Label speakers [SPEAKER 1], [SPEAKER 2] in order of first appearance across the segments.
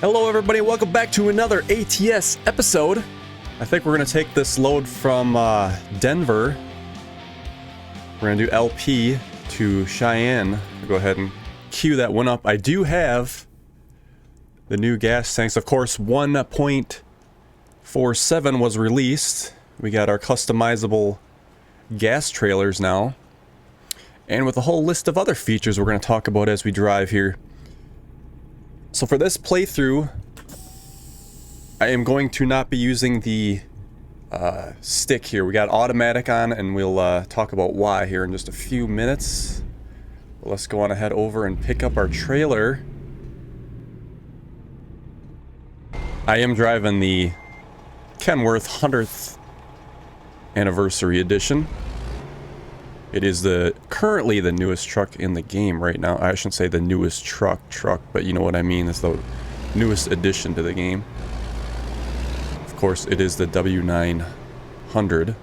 [SPEAKER 1] Hello everybody, welcome back to another ATS episode. I think we're going to take this load from Denver. We're going to do LP to Cheyenne. I'll go ahead and queue that one up. I do have the new gas tanks. Of course, 1.47 was released. We got our customizable gas trailers now. And with a whole list of other features we're going to talk about as we drive here. So for this playthrough, I am going to not be using the stick here. We got automatic on, and we'll talk about why here in just a few minutes. But let's go on ahead over and pick up our trailer. I am driving the Kenworth 100th Anniversary Edition. It is currently the newest truck in the game right now. I shouldn't say the newest truck, but you know what I mean. It's the newest addition to the game. Of course, it is the W900.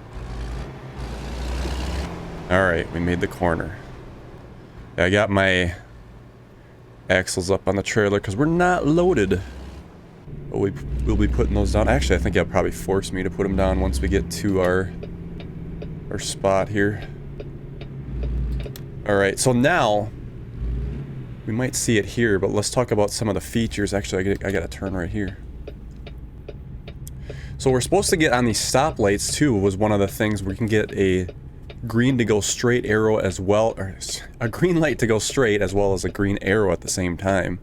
[SPEAKER 1] Alright, we made the corner. I got my axles up on the trailer because we're not loaded. But we'll be putting those down. Actually, I think you'll probably force me to put them down once we get to our spot here. Alright, so now, we might see it here, but let's talk about some of the features. Actually, I gotta turn right here. So we're supposed to get on these stoplights too, was one of the things. We can get a green to go straight arrow as well, or a green light to go straight as well as a green arrow at the same time.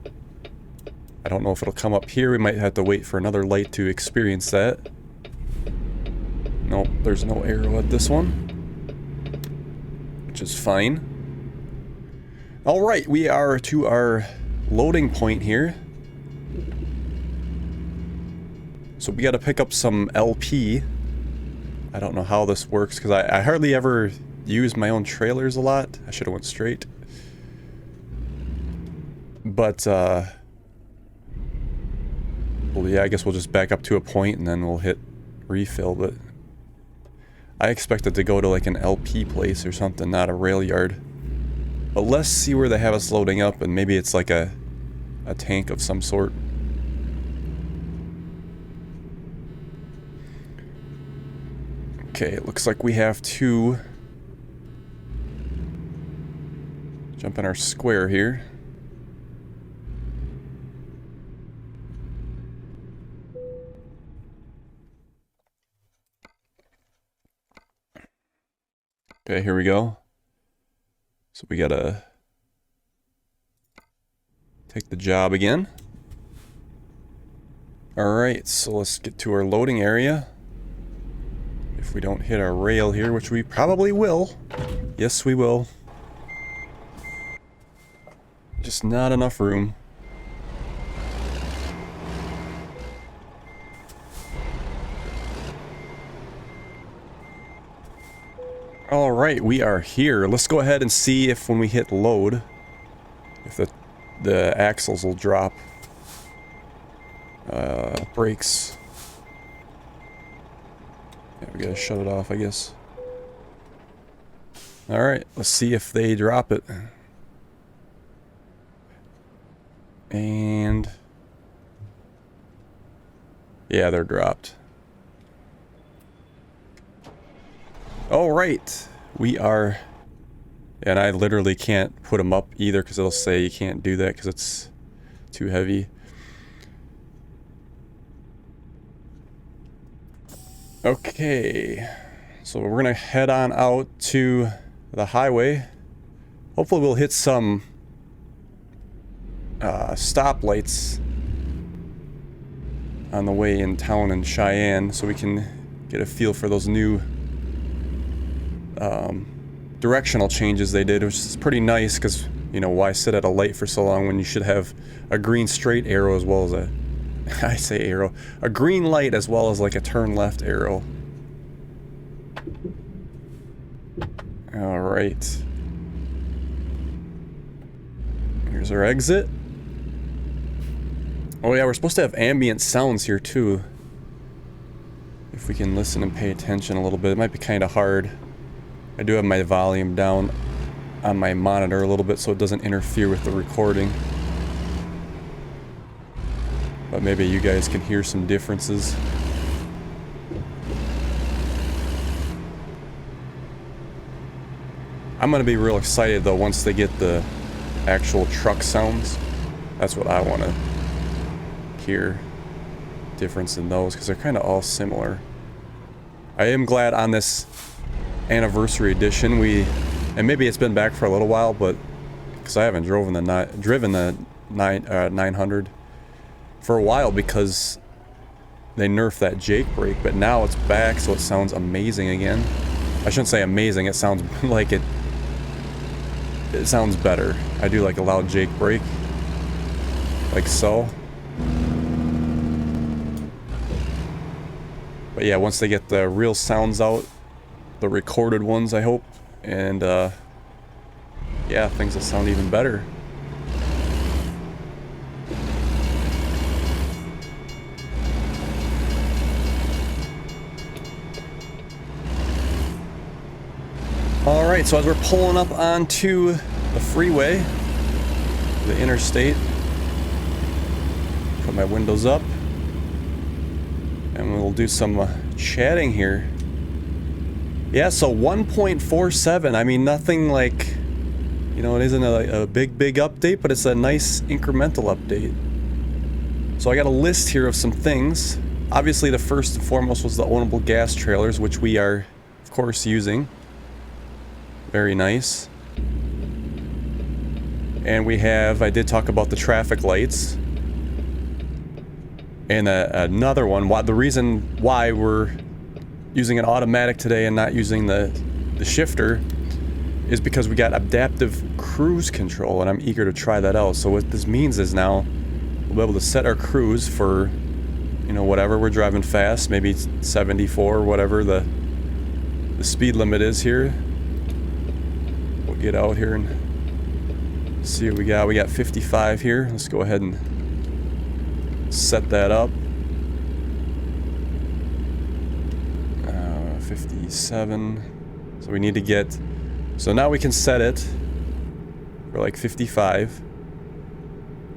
[SPEAKER 1] I don't know if it'll come up here. We might have to wait for another light to experience that. Nope, there's no arrow at this one, which is fine. Alright, we are to our loading point here. So we gotta pick up some LP. I don't know how this works because I hardly ever use my own trailers a lot. I should have went straight. But, well, yeah, I guess we'll just back up to a point and then we'll hit refill, but I expect it to go to like an LP place or something, not a rail yard. But let's see where they have us loading up, and maybe it's like a tank of some sort. Okay, it looks like we have to jump in our square here. Okay, here we go. So we gotta take the job again. Alright, so let's get to our loading area. If we don't hit our rail here, which we probably will. Yes, we will. Just not enough room. Alright, we are here. Let's go ahead and see if when we hit load, if the axles will drop. Brakes. Yeah, we gotta shut it off, I guess. Alright, let's see if they drop it. And yeah, they're dropped. Alright, we are, and I literally can't put them up either because it'll say you can't do that because it's too heavy. Okay, so we're gonna head on out to the highway. Hopefully we'll hit some stoplights on the way in town in Cheyenne so we can get a feel for those new directional changes they did, which is pretty nice because, you know, why sit at a light for so long when you should have a green straight arrow as well as a a green light as well as like a turn left arrow. Alright. Here's our exit. Oh yeah, we're supposed to have ambient sounds here too. If we can listen and pay attention a little bit. It might be kind of hard. I do have my volume down on my monitor a little bit so it doesn't interfere with the recording. but maybe you guys can hear some differences. I'm gonna be real excited though once they get the actual truck sounds. That's what I want to hear. Difference in those, because they're kind of all similar. I am glad on this anniversary edition and maybe it's been back for a little while, but because I haven't driven the 900 for a while because they nerfed that Jake brake, but now it's back, so it sounds amazing again. I shouldn't say amazing, it sounds like it sounds better. I do like a loud Jake brake, like so. But yeah, once they get the real sounds out, the recorded ones, I hope, and yeah, things will sound even better. Alright, so as we're pulling up onto the freeway, the interstate, put my windows up, and we'll do some chatting here. Yeah, so 1.47, I mean, nothing like, you know, it isn't a big update, but it's a nice incremental update. So I got a list here of some things. Obviously, the first and foremost was the ownable gas trailers, which we are, of course, using. Very nice. And we have, I did talk about the traffic lights. And another one, the reason why we're using an automatic today and not using the shifter is because we got adaptive cruise control, and I'm eager to try that out. So what this means is now we'll be able to set our cruise for, you know, whatever we're driving fast, maybe 74 or whatever the speed limit is here. We'll get out here and see what we got. We got 55 here. Let's go ahead and set that up. 57. So we need to get, so now we can set it for like 55.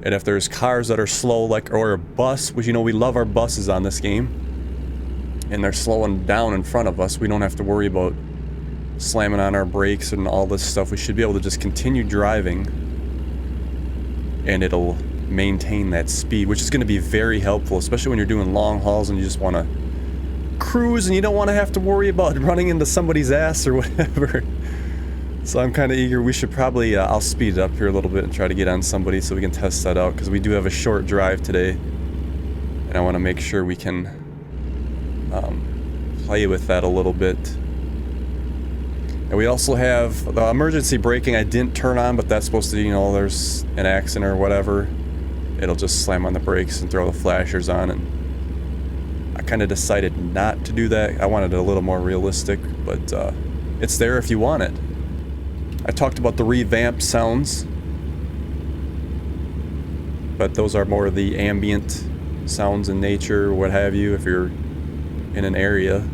[SPEAKER 1] And if there's cars that are slow, like, or a bus, which, you know, we love our buses on this game, and they're slowing down in front of us, we don't have to worry about slamming on our brakes and all this stuff. We should be able to just continue driving and it'll maintain that speed, which is going to be very helpful, especially when you're doing long hauls and you just want to cruise and you don't want to have to worry about running into somebody's ass or whatever. So I'm kind of eager. We should probably, I'll speed it up here a little bit and try to get on somebody so we can test that out, because we do have a short drive today and I want to make sure we can play with that a little bit. And we also have the emergency braking I didn't turn on, but that's supposed to, you know, there's an accident or whatever, it'll just slam on the brakes and throw the flashers on, and I kind of decided not to do that. I wanted it a little more realistic, but it's there if you want it. I talked about the revamped sounds, but those are more the ambient sounds in nature, what have you, if you're in an area.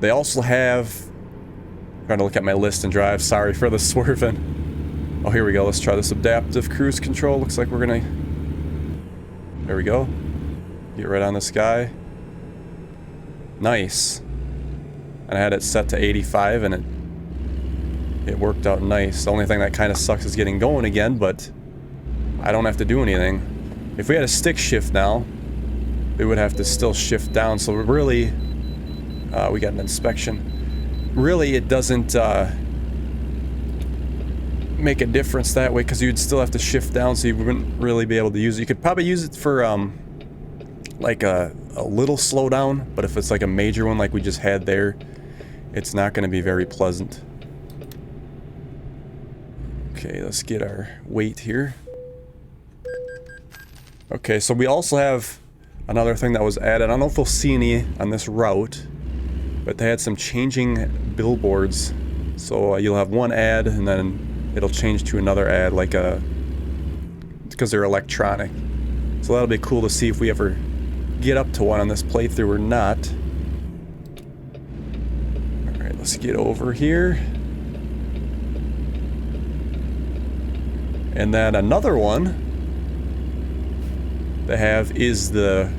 [SPEAKER 1] They also have, I'm trying to look at my list and drive, sorry for the swerving. Oh, here we go, let's try this adaptive cruise control. Looks like we're gonna, there we go. Get right on this guy. Nice. And I had it set to 85 and it worked out nice. The only thing that kind of sucks is getting going again, but I don't have to do anything. If we had a stick shift now, we would have to still shift down. So really, we got an inspection. Really, it doesn't make a difference that way, because you'd still have to shift down, so you wouldn't really be able to use it. You could probably use it for like a little slowdown, but if it's like a major one like we just had there, it's not going to be very pleasant. Okay, let's get our weight here. Okay, so we also have another thing that was added. I don't know if we'll see any on this route, but they had some changing billboards. So you'll have one ad and then it'll change to another ad, like because they're electronic. So that'll be cool to see if we ever get up to one on this playthrough or not. Alright, let's get over here. And then another one they have is the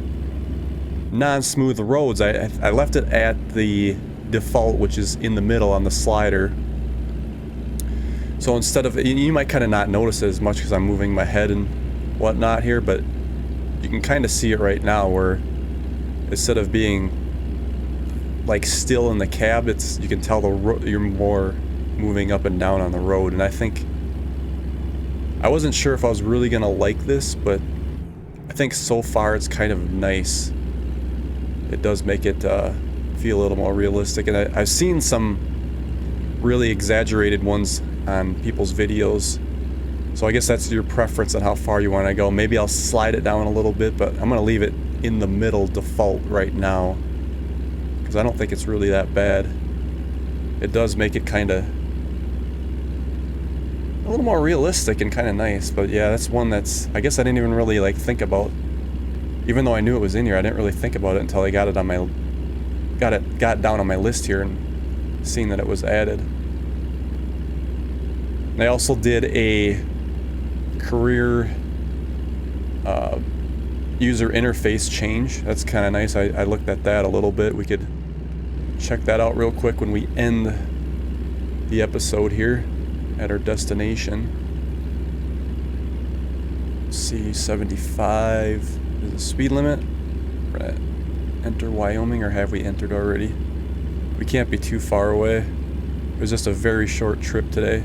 [SPEAKER 1] non-smooth roads. I left it at the default, which is in the middle on the slider. So instead of, you might kind of not notice it as much because I'm moving my head and whatnot here, but you can kind of see it right now where instead of being like still in the cab, you can tell you're more moving up and down on the road. And I wasn't sure if I was really gonna like this, but I think so far it's kind of nice. It does make it feel a little more realistic, and I've seen some really exaggerated ones on people's videos, so I guess that's your preference on how far you want to go. Maybe I'll slide it down a little bit, but I'm gonna leave it in the middle default right now because I don't think it's really that bad. It does make it kind of a little more realistic and kind of nice. But yeah, that's one that's, I guess I didn't even really like think about, even though I knew it was in here. I didn't really think about it until I got it on my got down on my list here and seeing that it was added. And I also did a career user interface change. That's kind of nice. I looked at that a little bit. We could check that out real quick when we end the episode here at our destination. See, 75 is the speed limit. We're at enter Wyoming, or have we entered already? We can't be too far away. It was just a very short trip today.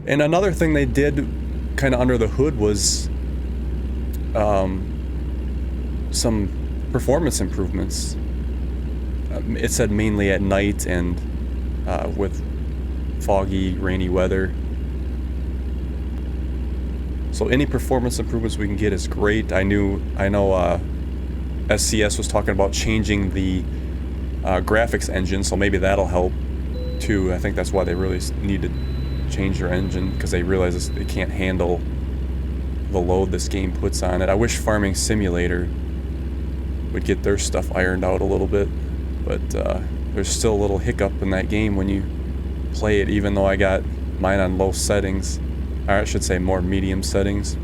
[SPEAKER 1] And another thing they did kind of under the hood was some performance improvements. It said mainly at night and with foggy, rainy weather. So any performance improvements we can get is great. I know SCS was talking about changing the graphics engine, so maybe that'll help too. I think that's why they really need to change their engine, because they realize they can't handle the load this game puts on it. I wish Farming Simulator would get their stuff ironed out a little bit, but there's still a little hiccup in that game when you play it, even though I got mine on low settings, or I should say more medium settings.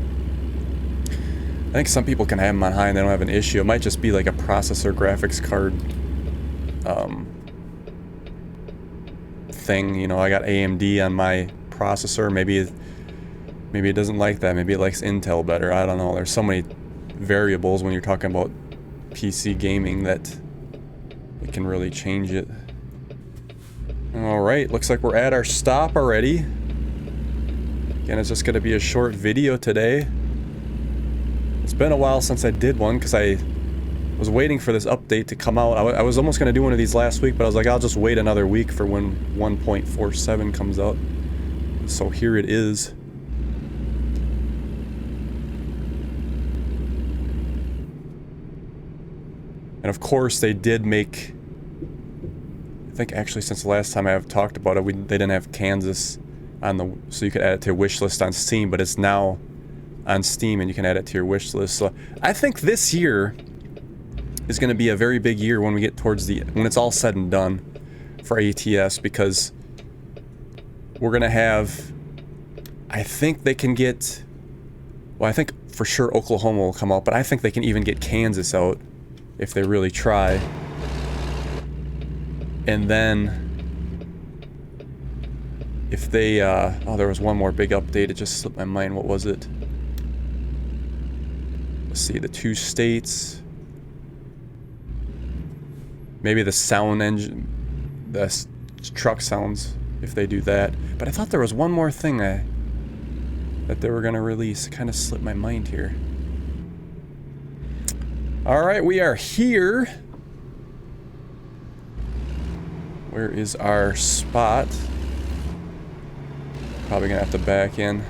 [SPEAKER 1] I think some people can have them on high and they don't have an issue. It might just be like a processor graphics card thing. You know, I got AMD on my processor. Maybe it doesn't like that. Maybe it likes Intel better. I don't know. There's so many variables when you're talking about PC gaming that it can really change it. Alright, looks like we're at our stop already. Again, it's just going to be a short video today. It's been a while since I did one because I was waiting for this update to come out. I was almost going to do one of these last week, but I was like, I'll just wait another week for when 1.47 comes out. So here it is. And of course they did make, I think actually since the last time I've talked about it, they didn't have Kansas on the, so you could add it to your wish list on Steam, but it's now on Steam and you can add it to your wish list. So I think this year is going to be a very big year when we get towards when it's all said and done for ATS, because we're going to have, I think they can get, well, I think for sure Oklahoma will come out, but I think they can even get Kansas out if they really try. And then if they, oh, there was one more big update. It just slipped my mind. What was it? Let's see, the 2 states. Maybe the sound engine, the truck sounds, if they do that. But I thought there was one more thing that they were going to release. It kind of slipped my mind here. Alright, we are here. Where is our spot? Probably gonna have to back in.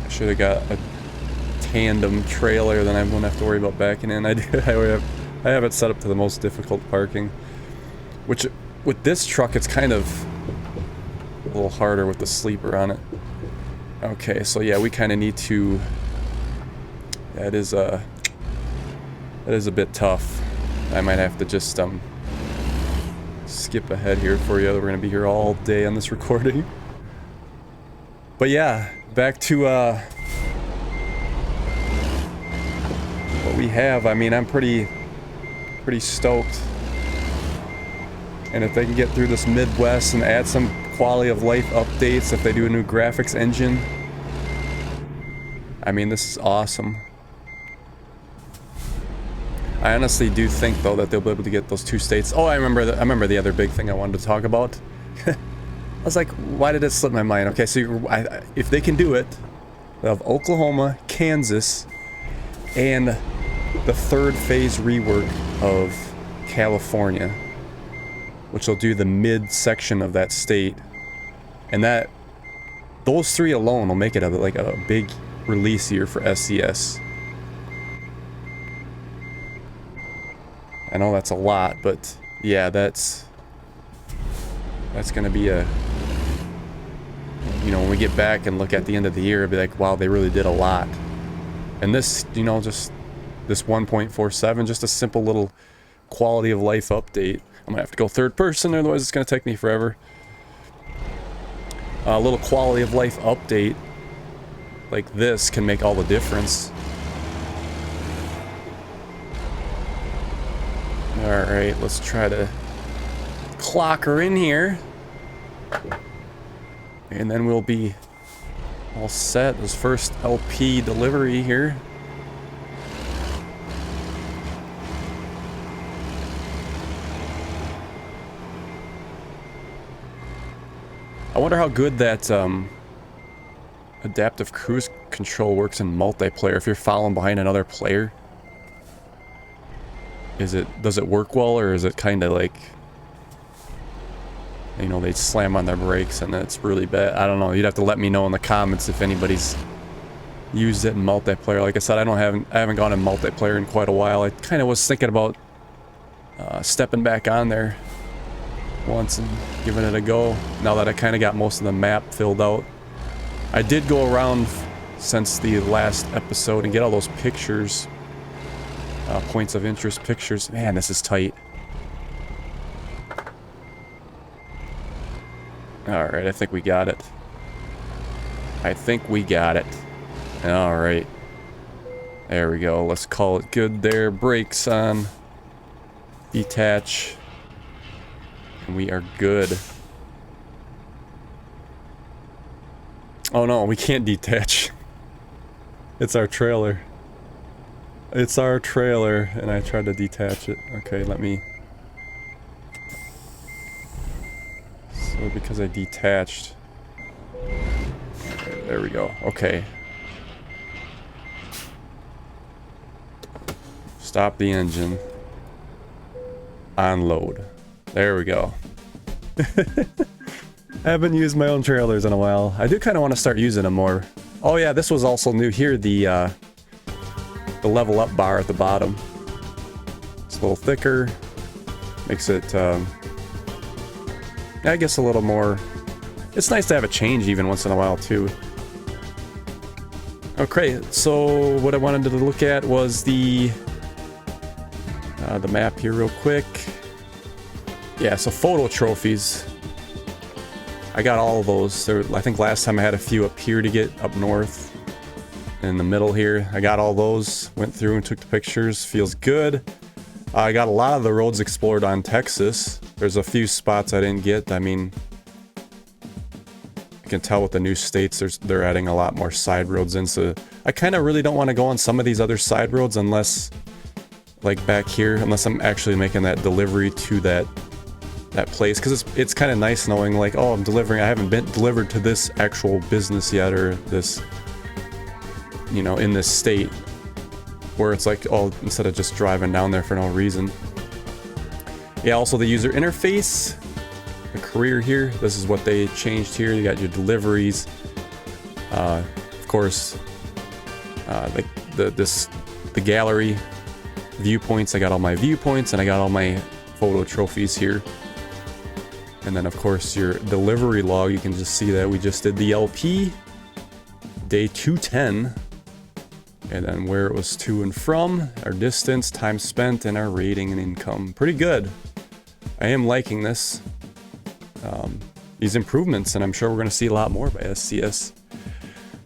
[SPEAKER 1] I should have got a tandem trailer, then I wouldn't have to worry about backing in. I have it set up to the most difficult parking. Which, with this truck, it's kind of a little harder with the sleeper on it. Okay, so yeah, we kind of need to... That is a bit tough. I might have to just skip ahead here for you. We're gonna be here all day on this recording. But yeah, back to what we have. I mean, I'm pretty stoked. And if they can get through this Midwest and add some quality of life updates, if they do a new graphics engine, I mean, this is awesome. I honestly do think though that they'll be able to get those 2 states. Oh, I remember the other big thing I wanted to talk about. I was like, why did it slip my mind? Okay, so if they can do it, they'll have Oklahoma, Kansas, and the 3rd phase rework of California, which will do the mid section of that state, and those 3 alone will make it like a big release year for SCS. I know that's a lot, but yeah, that's gonna be a, you know, when we get back and look at the end of the year, it'll be like, wow, they really did a lot. And this, you know, just this 1.47, just a simple little quality of life update. I'm gonna have to go 3rd person, otherwise it's gonna take me forever. A little quality of life update like this can make all the difference. Alright, let's try to clock her in here. And then we'll be all set. This first LP delivery here. I wonder how good that adaptive cruise control works in multiplayer if you're following behind another player. Does it work well, or is it kind of like, you know, they slam on their brakes and it's really bad? I don't know. You'd have to let me know in the comments if anybody's used it in multiplayer. Like I said, I haven't gone in multiplayer in quite a while. I kind of was thinking about stepping back on there once and giving it a go, now that I kind of got most of the map filled out. I did go around since the last episode and get all those pictures. Points of interest pictures. Man, this is tight. Alright, I think we got it. Alright. There we go. Let's call it good there. Brakes on. Detach. And we are good. Oh no, we can't detach. It's our trailer. It's our trailer, and I tried to detach it. Okay, let me... So because I detached... Okay, there we go. Okay. Stop the engine. Unload. There we go. I haven't used my own trailers in a while. I do kind of want to start using them more. Oh yeah, this was also new here, the level up bar at the bottom. It's a little thicker. Makes it, I guess a little more... It's nice to have a change even once in a while too. Okay, so what I wanted to look at was the map here real quick. Yeah, so photo trophies. I got all of those. I think last time I had a few up here to get up north. In the middle here. I got all those. Went through and took the pictures. Feels good. I got a lot of the roads explored on Texas. There's a few spots I didn't get. I mean, you can tell with the new states they're adding a lot more side roads in, so I kind of really don't want to go on some of these other side roads unless, like back here, unless I'm actually making that delivery to that place, because it's kind of nice knowing like, oh, I'm delivering, I haven't been delivered to this actual business yet, or this, you know, in this state, where it's like, oh, instead of just driving down there for no reason. Yeah, also the user interface, the career here, this is what they changed here. You got your deliveries, of course, the gallery viewpoints. I got all my viewpoints and I got all my photo trophies here. And then of course your delivery log, you can just see that we just did the LP, day 210, and then where it was to and from, our distance, time spent, and our rating and income. Pretty good. I am liking this, these improvements, and I'm sure we're going to see a lot more by SCS.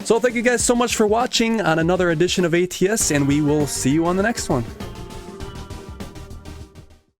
[SPEAKER 1] So thank you guys so much for watching on another edition of ATS, and we will see you on the next one.